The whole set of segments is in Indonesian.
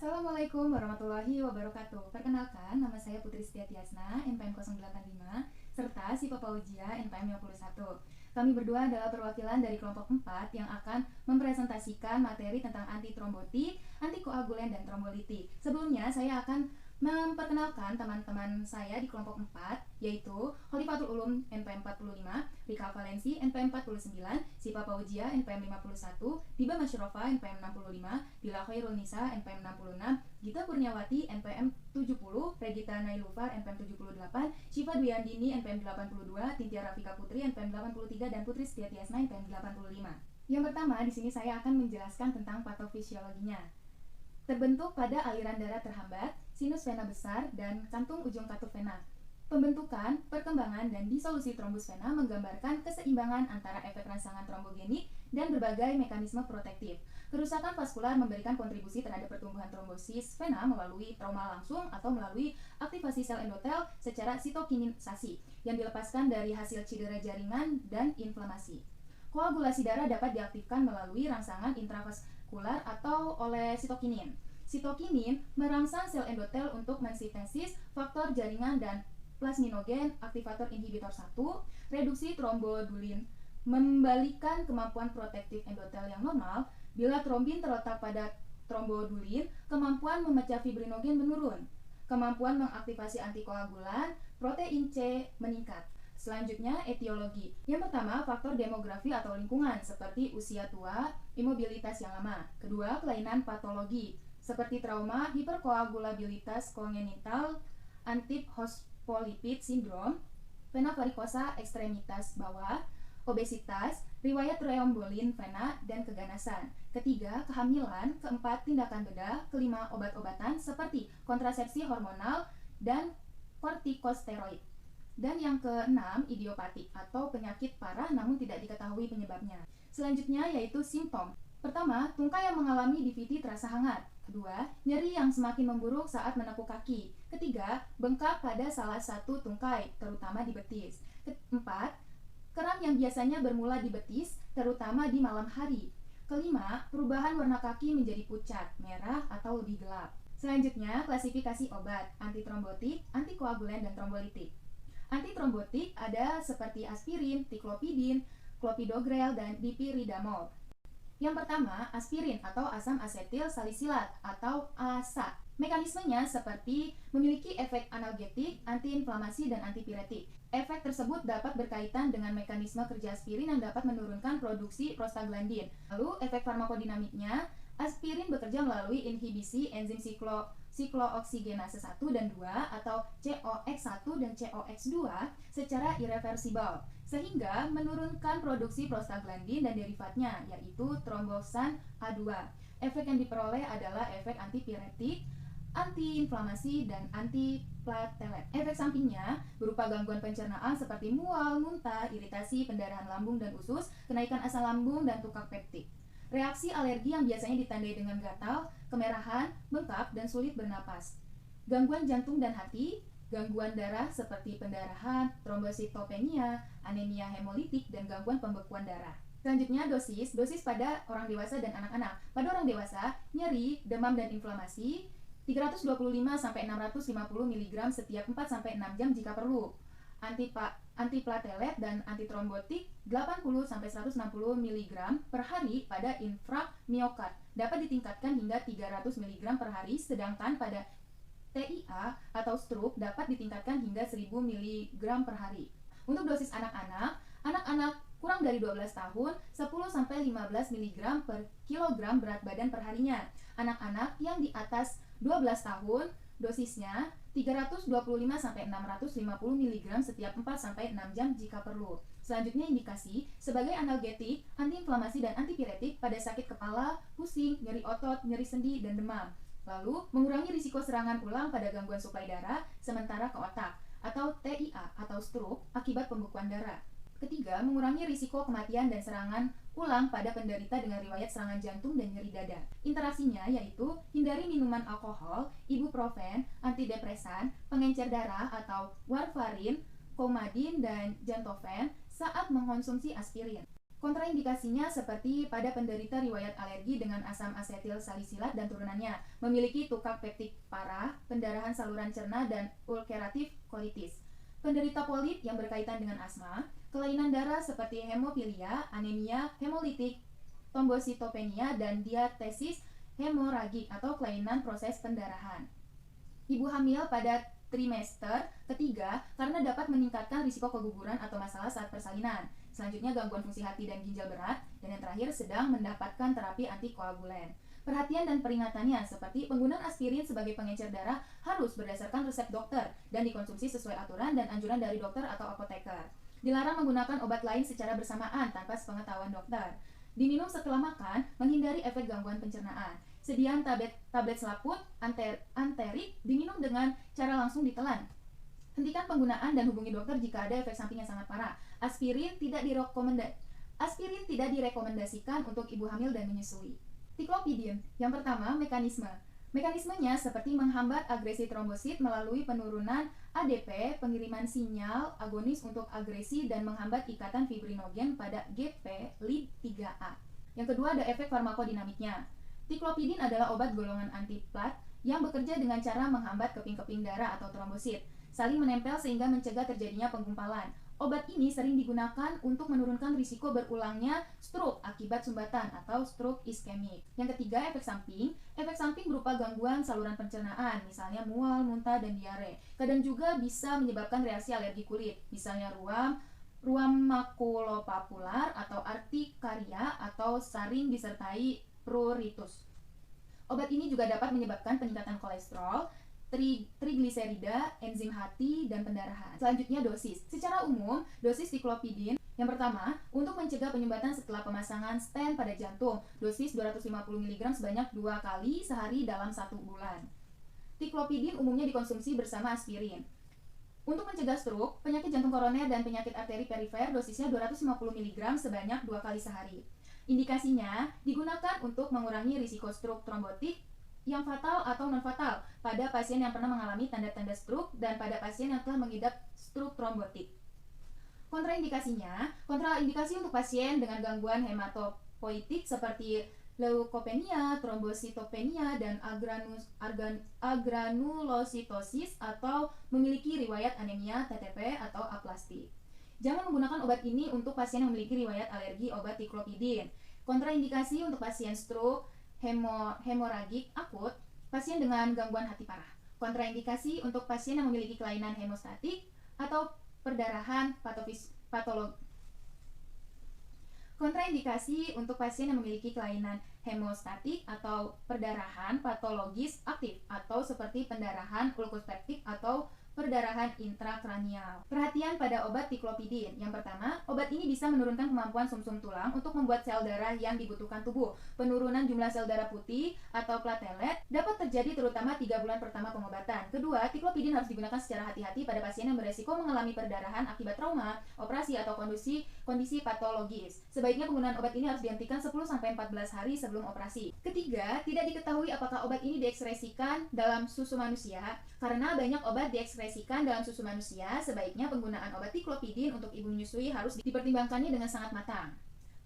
Assalamualaikum warahmatullahi wabarakatuh. Perkenalkan, nama saya Putri Setiatiasna, NPM 085, serta Sipa Paujia, NPM 51. Kami berdua adalah perwakilan dari kelompok 4 yang akan mempresentasikan materi tentang antitrombotik, antikoagulen, dan trombolitik. Sebelumnya, saya akan memperkenalkan teman-teman saya di kelompok 4, yaitu Khalifatul Ulum NPM 45, Rika Valensi NPM 49, Sipa Paujia NPM 51, Diba Masyrofa NPM 65, Dila Khairul Nisa NPM 66, Gita Kurniawati NPM 70, Regita Nailufar NPM 78, Syifa Dwiandini NPM 82, Tintia Rafika Putri NPM 83, dan Putri Setiatiasna NPM 85. Yang pertama, di sini saya akan menjelaskan tentang patofisiologinya. Terbentuk pada aliran darah terhambat, sinus vena besar, dan kantung ujung katup vena. Pembentukan, perkembangan, dan disolusi trombus vena menggambarkan keseimbangan antara efek rangsangan trombogenik dan berbagai mekanisme protektif. Kerusakan vaskular memberikan kontribusi terhadap pertumbuhan trombosis vena melalui trauma langsung atau melalui aktivasi sel endotel secara sitokinisasi yang dilepaskan dari hasil cedera jaringan dan inflamasi. Koagulasi darah dapat diaktifkan melalui rangsangan intravaskular atau oleh sitokinin. Sitokinin merangsang sel endotel untuk mensintesis faktor jaringan dan plasminogen aktivator inhibitor 1, reduksi trombodulin, membalikan kemampuan protektif endotel yang normal. Bila trombin terletak pada trombodulin, kemampuan memecah fibrinogen menurun. Kemampuan mengaktifasi antikoagulan, protein C meningkat. Selanjutnya, etiologi. Yang pertama, faktor demografi atau lingkungan, seperti usia tua, imobilitas yang lama. Kedua, kelainan patologi, seperti trauma, hiperkoagulabilitas kongenital, antiphospholipid syndrome, vena varikosa ekstremitas bawah, obesitas, riwayat treombolin vena, dan keganasan. Ketiga, kehamilan. Keempat, tindakan bedah. Kelima, obat-obatan seperti kontrasepsi hormonal dan kortikosteroid. Dan yang keenam, idiopatik atau penyakit parah namun tidak diketahui penyebabnya. Selanjutnya yaitu simptom. Pertama, tungkai yang mengalami DVT terasa hangat. Kedua, nyeri yang semakin memburuk saat menekuk kaki. Ketiga, bengkak pada salah satu tungkai, terutama di betis. Keempat, kram yang biasanya bermula di betis, terutama di malam hari. Kelima, perubahan warna kaki menjadi pucat, merah, atau lebih gelap. Selanjutnya, klasifikasi obat, antitrombotik, antikoagulen, dan trombolitik. Antitrombotik ada seperti aspirin, tiklopidin, clopidogrel, dan dipiridamol. Yang pertama, aspirin atau asam asetil salisilat atau ASA. Mekanismenya seperti memiliki efek analgetik, antiinflamasi, dan antipiretik. Efek tersebut dapat berkaitan dengan mekanisme kerja aspirin yang dapat menurunkan produksi prostaglandin. Lalu, efek farmakodinamiknya, aspirin bekerja melalui inhibisi enzim siklooksigenase 1 dan 2 atau COX1 dan COX2 secara irreversibel, sehingga menurunkan produksi prostaglandin dan derivatnya, yaitu tromboxan A2. Efek yang diperoleh adalah efek antipiretik, antiinflamasi, dan antiplatelet. Efek sampingnya berupa gangguan pencernaan seperti mual, muntah, iritasi, pendarahan lambung dan usus, kenaikan asam lambung, dan tukak peptik. Reaksi alergi yang biasanya ditandai dengan gatal, kemerahan, bengkak, dan sulit bernapas. Gangguan jantung dan hati, gangguan darah seperti pendarahan, trombositopenia, anemia hemolitik, dan gangguan pembekuan darah. Selanjutnya dosis pada orang dewasa dan anak-anak. Pada orang dewasa, nyeri, demam, dan inflamasi 325-650 mg setiap 4-6 jam jika perlu. Antiplatelet dan antitrombotik 80-160 mg per hari pada infrak miokard dapat ditingkatkan hingga 300 mg per hari, sedangkan pada TIA atau stroke dapat ditingkatkan hingga 1000 mg per hari. Untuk dosis anak-anak kurang dari 12 tahun 10-15 mg per kilogram berat badan perharinya. Anak-anak yang di atas 12 tahun dosisnya 325-650 mg setiap 4-6 jam jika perlu. Selanjutnya indikasi sebagai analgetik, antiinflamasi, dan antipiretik pada sakit kepala, pusing, nyeri otot, nyeri sendi, dan demam. Lalu mengurangi risiko serangan ulang pada gangguan suplai darah sementara ke otak atau TIA atau stroke akibat pembekuan darah. Ketiga, mengurangi risiko kematian dan serangan ulang pada penderita dengan riwayat serangan jantung dan nyeri dada. Interaksinya yaitu hindari minuman alkohol, ibuprofen, antidepresan, pengencer darah atau warfarin, coumadin, dan gentofen saat mengkonsumsi aspirin. Kontraindikasinya seperti pada penderita riwayat alergi dengan asam asetil salisilat dan turunannya, memiliki tukak peptik parah, pendarahan saluran cerna, dan ulceratif colitis. Penderita polip yang berkaitan dengan asma, kelainan darah seperti hemofilia, anemia, hemolitik, trombositopenia, dan diatesis hemoragik atau kelainan proses pendarahan. Ibu hamil pada trimester ketiga karena dapat meningkatkan risiko keguguran atau masalah saat persalinan. Selanjutnya gangguan fungsi hati dan ginjal berat, dan yang terakhir sedang mendapatkan terapi antikoagulen. Perhatian dan peringatannya seperti penggunaan aspirin sebagai pengencer darah harus berdasarkan resep dokter dan dikonsumsi sesuai aturan dan anjuran dari dokter atau apoteker. Dilarang menggunakan obat lain secara bersamaan tanpa sepengetahuan dokter. Diminum setelah makan, menghindari efek gangguan pencernaan. Sediaan tablet selaput anterik diminum dengan cara langsung ditelan. Hentikan penggunaan dan hubungi dokter jika ada efek samping yang sangat parah. Aspirin tidak direkomendasikan untuk ibu hamil dan menyusui. Tiklopidin. Yang pertama, mekanisme. Mekanismenya seperti menghambat agresi trombosit melalui penurunan ADP, pengiriman sinyal agonis untuk agresi, dan menghambat ikatan fibrinogen pada GP-LID3A. Yang kedua, ada efek farmakodinamiknya. Tiklopidin adalah obat golongan antiplat yang bekerja dengan cara menghambat keping-keping darah atau trombosit, saling menempel sehingga mencegah terjadinya penggumpalan. Obat ini sering digunakan untuk menurunkan risiko berulangnya stroke akibat sumbatan atau stroke iskemik. Yang ketiga, efek samping. Efek samping berupa gangguan saluran pencernaan, misalnya mual, muntah, dan diare. Kadang juga bisa menyebabkan reaksi alergi kulit, misalnya ruam makulopapular atau artikaria, atau sering disertai pruritus. Obat ini juga dapat menyebabkan peningkatan kolesterol, trigliserida, enzim hati, dan pendarahan. Selanjutnya, dosis. Secara umum, dosis tiklopidin yang pertama, untuk mencegah penyumbatan setelah pemasangan stent pada jantung, dosis 250 mg sebanyak 2 kali sehari dalam 1 bulan. Tiklopidin umumnya dikonsumsi bersama aspirin. Untuk mencegah stroke, penyakit jantung koroner, dan penyakit arteri perifer, dosisnya 250 mg sebanyak 2 kali sehari. Indikasinya digunakan untuk mengurangi risiko stroke trombotik yang fatal atau non-fatal pada pasien yang pernah mengalami tanda-tanda stroke dan pada pasien yang telah mengidap stroke trombotik. Kontraindikasi untuk pasien dengan gangguan hematopoietik seperti leukopenia, trombositopenia, dan agranulositosis atau memiliki riwayat anemia, TTP, atau aplastik. Jangan menggunakan obat ini untuk pasien yang memiliki riwayat alergi obat tiklopidin. Kontraindikasi untuk pasien stroke hemoragik akut, pasien dengan gangguan hati parah. Kontraindikasi untuk pasien yang memiliki kelainan hemostatik atau perdarahan Kontraindikasi untuk pasien yang memiliki kelainan hemostatik atau perdarahan patologis aktif atau seperti pendarahan ulkuspeptik atau perdarahan intrakranial. Perhatian pada obat tiklopidin. Yang pertama, obat ini bisa menurunkan kemampuan sumsum tulang untuk membuat sel darah yang dibutuhkan tubuh. Penurunan jumlah sel darah putih atau platelet dapat terjadi terutama 3 bulan pertama pengobatan. Kedua, tiklopidin harus digunakan secara hati-hati pada pasien yang beresiko mengalami perdarahan akibat trauma, operasi, atau kondisi patologis. Sebaiknya penggunaan obat ini harus dihentikan 10-14 hari sebelum operasi. Ketiga, tidak diketahui apakah obat ini diekskresikan dalam susu manusia. Karena banyak obat diekskresikan dalam susu manusia, sebaiknya penggunaan obat tiklopidin untuk ibu menyusui harus dipertimbangkannya dengan sangat matang.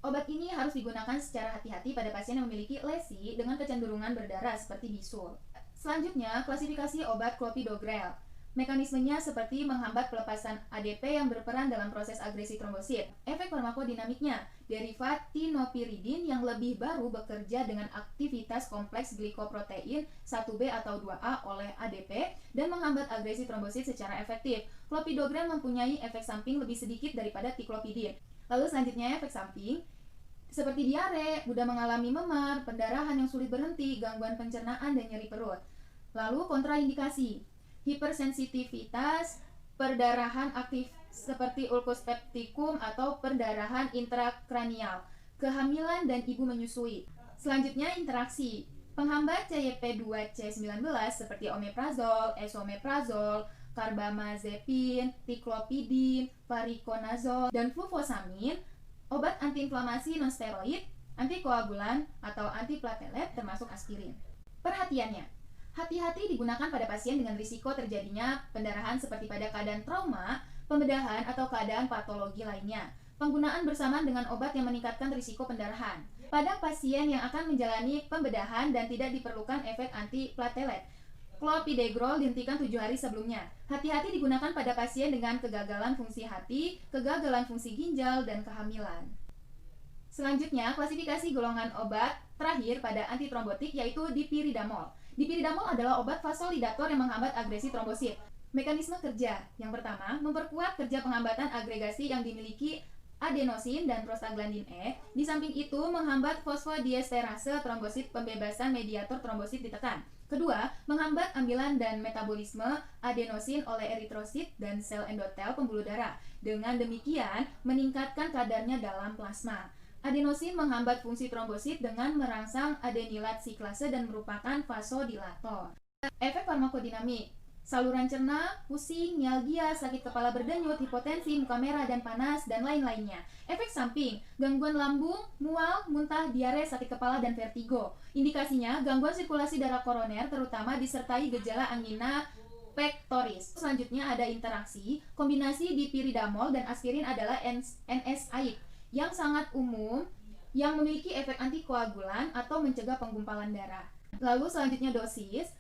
Obat ini harus digunakan secara hati-hati pada pasien yang memiliki lesi dengan kecenderungan berdarah seperti bisul. Selanjutnya, klasifikasi obat clopidogrel. Mekanismenya seperti menghambat pelepasan ADP yang berperan dalam proses agresi trombosit. Efek farmakodinamiknya, derivat tinopiridin yang lebih baru bekerja dengan aktivitas kompleks glikoprotein 1B atau 2A oleh ADP dan menghambat agresi trombosit secara efektif. Clopidogrel mempunyai efek samping lebih sedikit daripada tiklopidin. Lalu selanjutnya efek samping seperti diare, mudah mengalami memar, pendarahan yang sulit berhenti, gangguan pencernaan, dan nyeri perut. Lalu kontraindikasi, hipersensitivitas, perdarahan aktif seperti ulkuspeptikum atau perdarahan intrakranial, kehamilan dan ibu menyusui. Selanjutnya interaksi, penghambat CYP2C19 seperti omeprazol, esomeprazol, carbamazepin, tiklopidin, variconazol, dan fluvosamin, obat antiinflamasi nonsteroid, antikoagulan atau antiplatelet termasuk aspirin. Perhatiannya, hati-hati digunakan pada pasien dengan risiko terjadinya pendarahan seperti pada keadaan trauma, pembedahan, atau keadaan patologi lainnya. Penggunaan bersamaan dengan obat yang meningkatkan risiko pendarahan. Pada pasien yang akan menjalani pembedahan dan tidak diperlukan efek antiplatelet, clopidogrel dihentikan 7 hari sebelumnya. Hati-hati digunakan pada pasien dengan kegagalan fungsi hati, kegagalan fungsi ginjal, dan kehamilan. Selanjutnya, klasifikasi golongan obat terakhir pada antitrombotik yaitu dipiridamol. Dipiridamol adalah obat vasodilator yang menghambat agresi trombosit. Mekanisme kerja. Yang pertama, memperkuat kerja penghambatan agregasi yang dimiliki adenosin dan prostaglandin E. Di samping itu, menghambat fosfodiesterase trombosit, pembebasan mediator trombosit ditekan. Kedua, menghambat ambilan dan metabolisme adenosin oleh eritrosit dan sel endotel pembuluh darah. Dengan demikian, meningkatkan kadarnya dalam plasma. Adenosin menghambat fungsi trombosit dengan merangsang adenilat siklase dan merupakan vasodilator. Efek farmakodinamik. Saluran cerna, pusing, mialgia, sakit kepala berdenyut, hipotensi, muka merah dan panas, dan lain-lainnya. Efek samping, gangguan lambung, mual, muntah, diare, sakit kepala, dan vertigo. Indikasinya, gangguan sirkulasi darah koroner terutama disertai gejala angina pectoris. Selanjutnya ada interaksi. Kombinasi dipiridamol dan aspirin adalah NSAID yang sangat umum yang memiliki efek antikoagulan atau mencegah penggumpalan darah. Lalu selanjutnya dosis.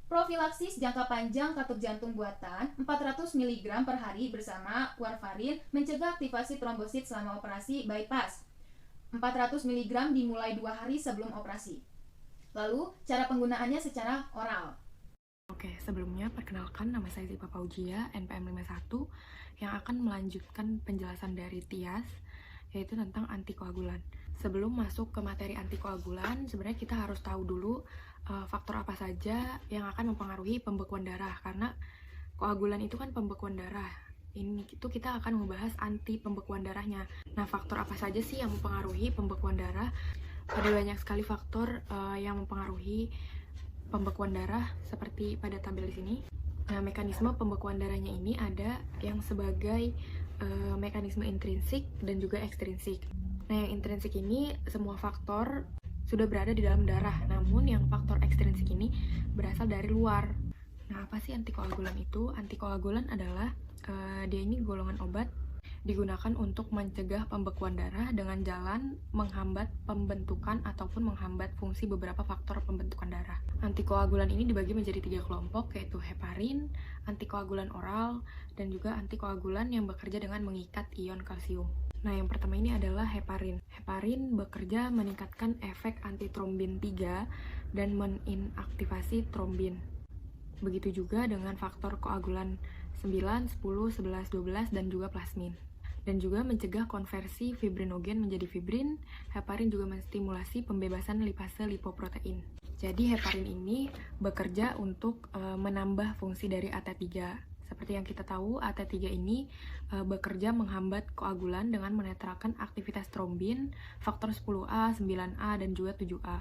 Profilaksis jangka panjang katup jantung buatan 400 mg per hari bersama warfarin mencegah aktivasi trombosit selama operasi bypass. 400 mg dimulai 2 hari sebelum operasi. Lalu, cara penggunaannya secara oral. Oke, sebelumnya perkenalkan nama saya Zipa Paujia, NPM 51, yang akan melanjutkan penjelasan dari Tias, yaitu tentang antikoagulan. Sebelum masuk ke materi antikoagulan, sebenarnya kita harus tahu dulu faktor apa saja yang akan mempengaruhi pembekuan darah, karena koagulan itu kan pembekuan darah. Ini itu kita akan membahas anti pembekuan darahnya. Nah, faktor apa saja sih yang mempengaruhi pembekuan darah? Ada banyak sekali faktor yang mempengaruhi pembekuan darah seperti pada tabel di sini. Nah, mekanisme pembekuan darahnya ini ada yang sebagai mekanisme intrinsik dan juga ekstrinsik. Nah, yang intrinsik ini semua faktor sudah berada di dalam darah, namun yang faktor ekstrinsik ini berasal dari luar. Nah, apa sih antikoagulan itu? Antikoagulan adalah dia ini golongan obat digunakan untuk mencegah pembekuan darah dengan jalan menghambat pembentukan ataupun menghambat fungsi beberapa faktor pembentukan darah. Antikoagulan ini dibagi menjadi 3 kelompok, yaitu heparin, antikoagulan oral, dan juga antikoagulan yang bekerja dengan mengikat ion kalsium. Nah, yang pertama ini adalah heparin. Heparin bekerja meningkatkan efek antitrombin 3 dan meninaktivasi trombin. Begitu juga dengan faktor koagulan 9, 10, 11, 12, dan juga plasmin. Dan juga mencegah konversi fibrinogen menjadi fibrin. Heparin juga menstimulasi pembebasan lipase lipoprotein. Jadi heparin ini bekerja untuk menambah fungsi dari AT3. Seperti yang kita tahu, AT3 ini bekerja menghambat koagulan dengan menetralkan aktivitas trombin, faktor 10A, 9A, dan juga 7A.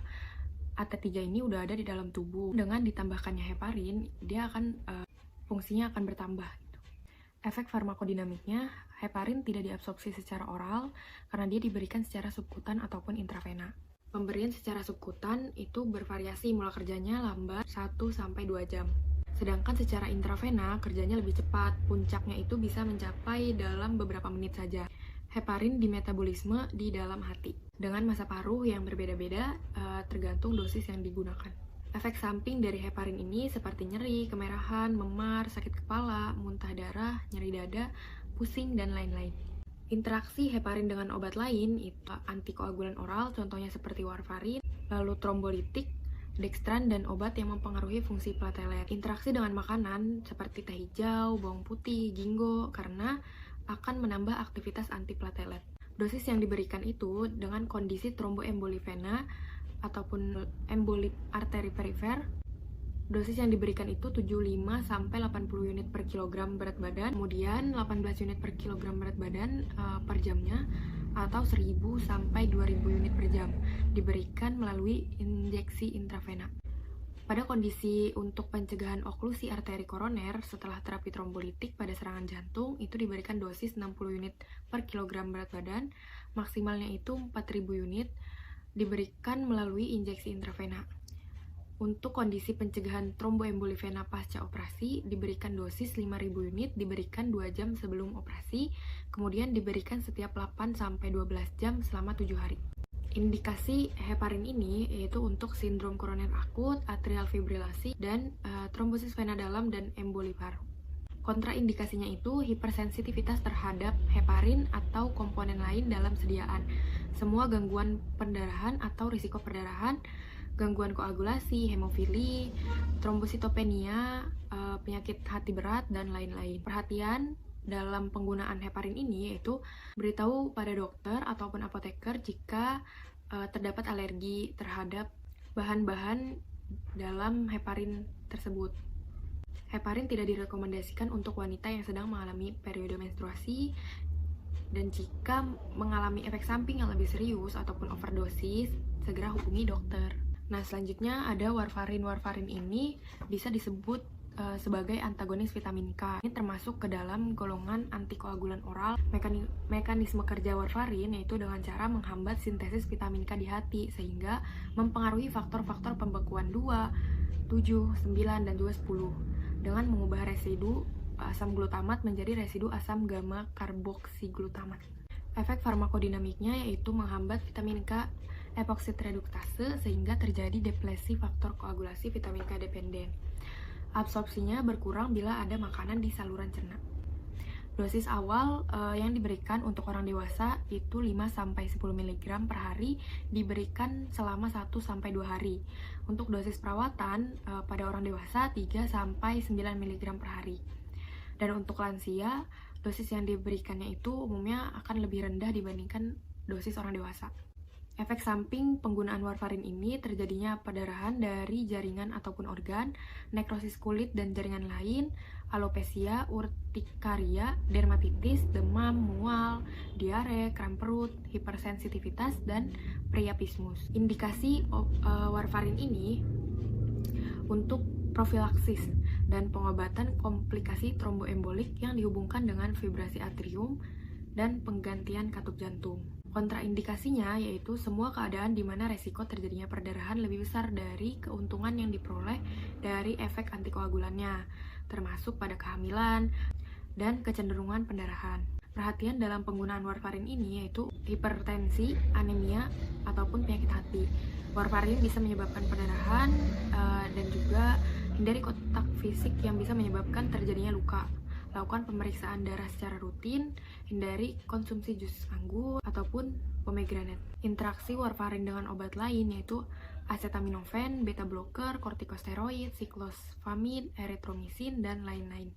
AT3 ini udah ada di dalam tubuh. Dengan ditambahkannya heparin, dia akan fungsinya akan bertambah. Efek farmakodinamiknya, heparin tidak diabsorpsi secara oral karena dia diberikan secara subkutan ataupun intravena. Pemberian secara subkutan itu bervariasi, mulai kerjanya lambat 1-2 jam. Sedangkan secara intravena kerjanya lebih cepat, puncaknya itu bisa mencapai dalam beberapa menit saja. Heparin dimetabolisme di dalam hati, dengan masa paruh yang berbeda-beda tergantung dosis yang digunakan. Efek samping dari heparin ini seperti nyeri, kemerahan, memar, sakit kepala, muntah darah, nyeri dada, pusing, dan lain-lain. Interaksi heparin dengan obat lain itu antikoagulan oral, contohnya seperti warfarin, lalu trombolitik, dextran, dan obat yang mempengaruhi fungsi platelet. Interaksi dengan makanan seperti teh hijau, bawang putih, ginkgo karena akan menambah aktivitas antiplatelet. Dosis yang diberikan itu dengan kondisi tromboemboli vena ataupun emboli arteri perifer. Dosis yang diberikan itu 75-80 unit per kilogram berat badan, kemudian 18 unit per kilogram berat badan per jamnya, atau 1000-2000 unit per jam, diberikan melalui injeksi intravena. Pada kondisi untuk pencegahan oklusi arteri koroner setelah terapi trombolitik pada serangan jantung, itu diberikan dosis 60 unit per kilogram berat badan, maksimalnya itu 4000 unit, diberikan melalui injeksi intravena. Untuk kondisi pencegahan tromboemboli vena pasca operasi, diberikan dosis 5.000 unit, diberikan 2 jam sebelum operasi, kemudian diberikan setiap 8-12 jam selama 7 hari. Indikasi heparin ini yaitu untuk sindrom koroner akut, atrial fibrilasi, dan trombosis vena dalam dan emboli paru. Kontraindikasinya itu hipersensitivitas terhadap heparin atau komponen lain dalam sediaan, semua gangguan pendarahan atau risiko perdarahan, gangguan koagulasi, hemofili, trombositopenia, penyakit hati berat, dan lain-lain. Perhatian dalam penggunaan heparin ini yaitu beritahu pada dokter ataupun apoteker jika terdapat alergi terhadap bahan-bahan dalam heparin tersebut. Heparin tidak direkomendasikan untuk wanita yang sedang mengalami periode menstruasi, dan jika mengalami efek samping yang lebih serius ataupun overdosis, segera hubungi dokter. Nah, selanjutnya ada warfarin. Warfarin ini bisa disebut sebagai antagonis vitamin K. Ini termasuk ke dalam golongan antikoagulan oral. Mekanisme kerja warfarin yaitu dengan cara menghambat sintesis vitamin K di hati, sehingga mempengaruhi faktor-faktor pembekuan 2, 7, 9, dan juga 10, dengan mengubah residu asam glutamat menjadi residu asam gamma karboksiglutamat. Efek farmakodinamiknya yaitu menghambat vitamin K epoksid reduktase sehingga terjadi deplesi faktor koagulasi vitamin K dependen. Absorpsinya berkurang bila ada makanan di saluran cerna. Dosis awal yang diberikan untuk orang dewasa itu 5-10 mg per hari, diberikan selama 1-2 hari. Untuk dosis perawatan pada orang dewasa 3-9 mg per hari. Dan untuk lansia, dosis yang diberikannya itu umumnya akan lebih rendah dibandingkan dosis orang dewasa. Efek samping penggunaan warfarin ini terjadinya perdarahan dari jaringan ataupun organ, nekrosis kulit dan jaringan lain, alopecia, urtikaria, dermatitis, demam, mual, diare, kram perut, hipersensitivitas, dan priapismus. Indikasi warfarin ini untuk profilaksis dan pengobatan komplikasi tromboembolik yang dihubungkan dengan fibrasi atrium dan penggantian katup jantung. Kontraindikasinya yaitu semua keadaan di mana resiko terjadinya perdarahan lebih besar dari keuntungan yang diperoleh dari efek antikoagulannya, termasuk pada kehamilan dan kecenderungan pendarahan. Perhatian dalam penggunaan warfarin ini yaitu hipertensi, anemia, ataupun penyakit hati. Warfarin bisa menyebabkan perdarahan dan juga hindari kontak fisik yang bisa menyebabkan terjadinya luka. Lakukan pemeriksaan darah secara rutin, hindari konsumsi jus anggur ataupun pomegranate. Interaksi warfarin dengan obat lain yaitu acetaminophen, beta blocker, kortikosteroid, siklosfamid, erythromycin, dan lain-lain.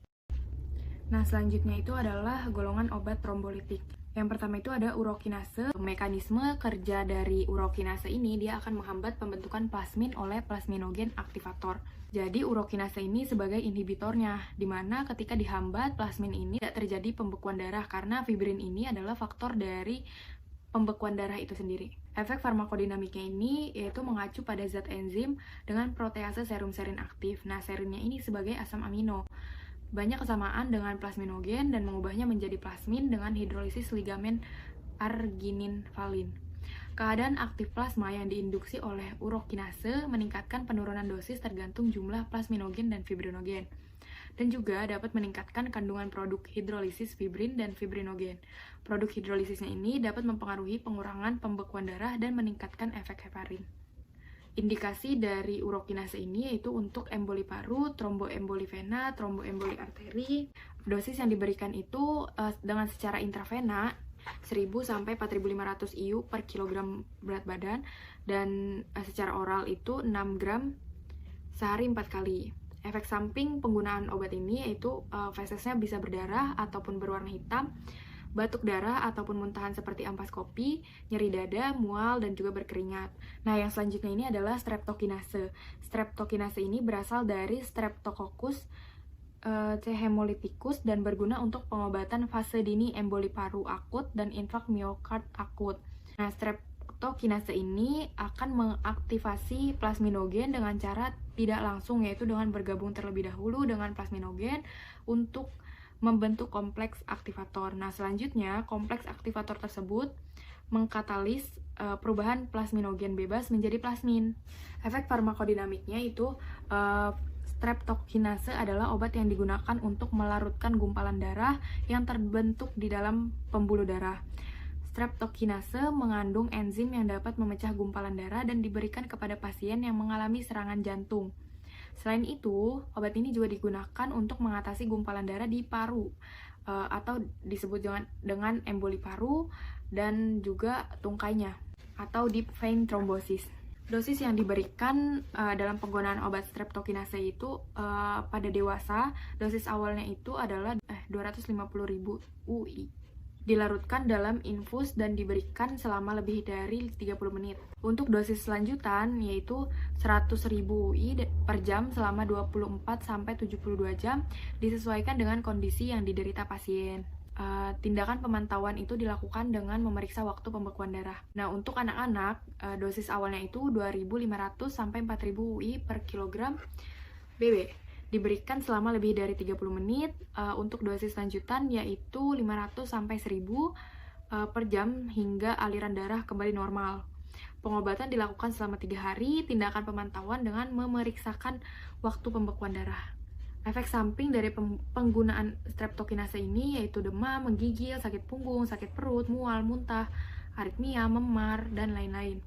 Nah, selanjutnya itu adalah golongan obat trombolitik. Yang pertama itu ada urokinase. Mekanisme kerja dari urokinase ini dia akan menghambat pembentukan plasmin oleh plasminogen aktivator. Jadi urokinase ini sebagai inhibitornya, di mana ketika dihambat plasmin ini tidak terjadi pembekuan darah karena fibrin ini adalah faktor dari pembekuan darah itu sendiri. Efek farmakodinamiknya ini yaitu mengacu pada zat enzim dengan protease serum serin aktif. Nah, serinnya ini sebagai asam amino. Banyak kesamaan dengan plasminogen dan mengubahnya menjadi plasmin dengan hidrolisis ligamen arginin valin. Keadaan aktif plasma yang diinduksi oleh urokinase meningkatkan penurunan dosis tergantung jumlah plasminogen dan fibrinogen, dan juga dapat meningkatkan kandungan produk hidrolisis fibrin dan fibrinogen. Produk hidrolisisnya ini dapat mempengaruhi pengurangan pembekuan darah dan meningkatkan efek heparin. Indikasi dari urokinase ini yaitu untuk emboli paru, tromboemboli vena, tromboemboli arteri. Dosis yang diberikan itu dengan secara intravena 1000 sampai 4500 IU per kilogram berat badan, dan secara oral itu 6 gram sehari 4 kali. Efek samping penggunaan obat ini yaitu fesesnya bisa berdarah ataupun berwarna hitam, batuk darah ataupun muntahan seperti ampas kopi, nyeri dada, mual, dan juga berkeringat. Nah, yang selanjutnya ini adalah streptokinase. Streptokinase ini berasal dari Streptococcus C. hemolyticus dan berguna untuk pengobatan fase dini emboli paru akut dan infak miokard akut. Nah, streptokinase ini akan mengaktifasi plasminogen dengan cara tidak langsung, yaitu dengan bergabung terlebih dahulu dengan plasminogen untuk membentuk kompleks aktivator. Nah, selanjutnya kompleks aktivator tersebut mengkatalis perubahan plasminogen bebas menjadi plasmin. Efek farmakodinamiknya itu streptokinase adalah obat yang digunakan untuk melarutkan gumpalan darah yang terbentuk di dalam pembuluh darah. Streptokinase mengandung enzim yang dapat memecah gumpalan darah dan diberikan kepada pasien yang mengalami serangan jantung. Selain itu, obat ini juga digunakan untuk mengatasi gumpalan darah di paru atau disebut dengan emboli paru dan juga tungkainya atau deep vein thrombosis. Dosis yang diberikan dalam penggunaan obat streptokinase itu pada dewasa, dosis awalnya itu adalah 250.000 UI. Dilarutkan dalam infus dan diberikan selama lebih dari 30 menit. Untuk dosis selanjutan yaitu 100.000 UI per jam selama 24-72 jam disesuaikan dengan kondisi yang diderita pasien. Tindakan pemantauan itu dilakukan dengan memeriksa waktu pembekuan darah. Nah, untuk anak-anak, dosis awalnya itu 2.500 sampai 4.000 UI per kilogram BB. Diberikan selama lebih dari 30 menit. Untuk dosis lanjutan yaitu 500 sampai 1.000 per jam hingga aliran darah kembali normal. Pengobatan dilakukan selama 3 hari. Tindakan pemantauan dengan memeriksakan waktu pembekuan darah. Efek samping dari penggunaan streptokinase ini yaitu demam, menggigil, sakit punggung, sakit perut, mual, muntah, aritmia, memar, dan lain-lain.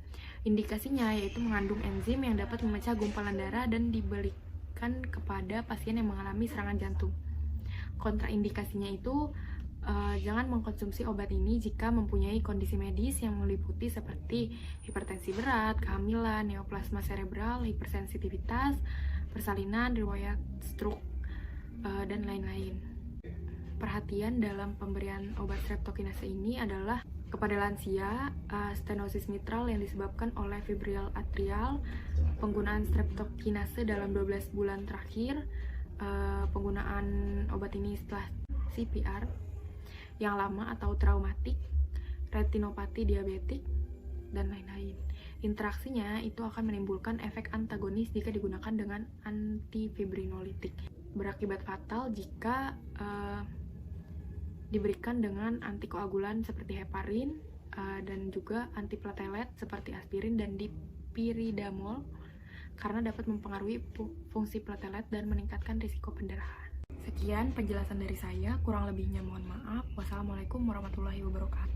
Indikasinya yaitu mengandung enzim yang dapat memecah gumpalan darah dan diberikan kepada pasien yang mengalami serangan jantung. Kontraindikasinya itu jangan mengkonsumsi obat ini jika mempunyai kondisi medis yang meliputi seperti hipertensi berat, kehamilan, neoplasma cerebral, hipersensitivitas, persalinan, riwayat stroke, dan lain-lain. Perhatian dalam pemberian obat streptokinase ini adalah kepada lansia, stenosis mitral yang disebabkan oleh fibril atrial, penggunaan streptokinase dalam 12 bulan terakhir, penggunaan obat ini setelah CPR yang lama atau traumatik, retinopati diabetik, dan lain-lain. Interaksinya itu akan menimbulkan efek antagonis jika digunakan dengan antifibrinolitik. Berakibat fatal jika diberikan dengan antikoagulan seperti heparin dan juga antiplatelet seperti aspirin dan dipiridamol karena dapat mempengaruhi fungsi platelet dan meningkatkan risiko pendarahan. Sekian penjelasan dari saya, kurang lebihnya mohon maaf. Wassalamualaikum warahmatullahi wabarakatuh.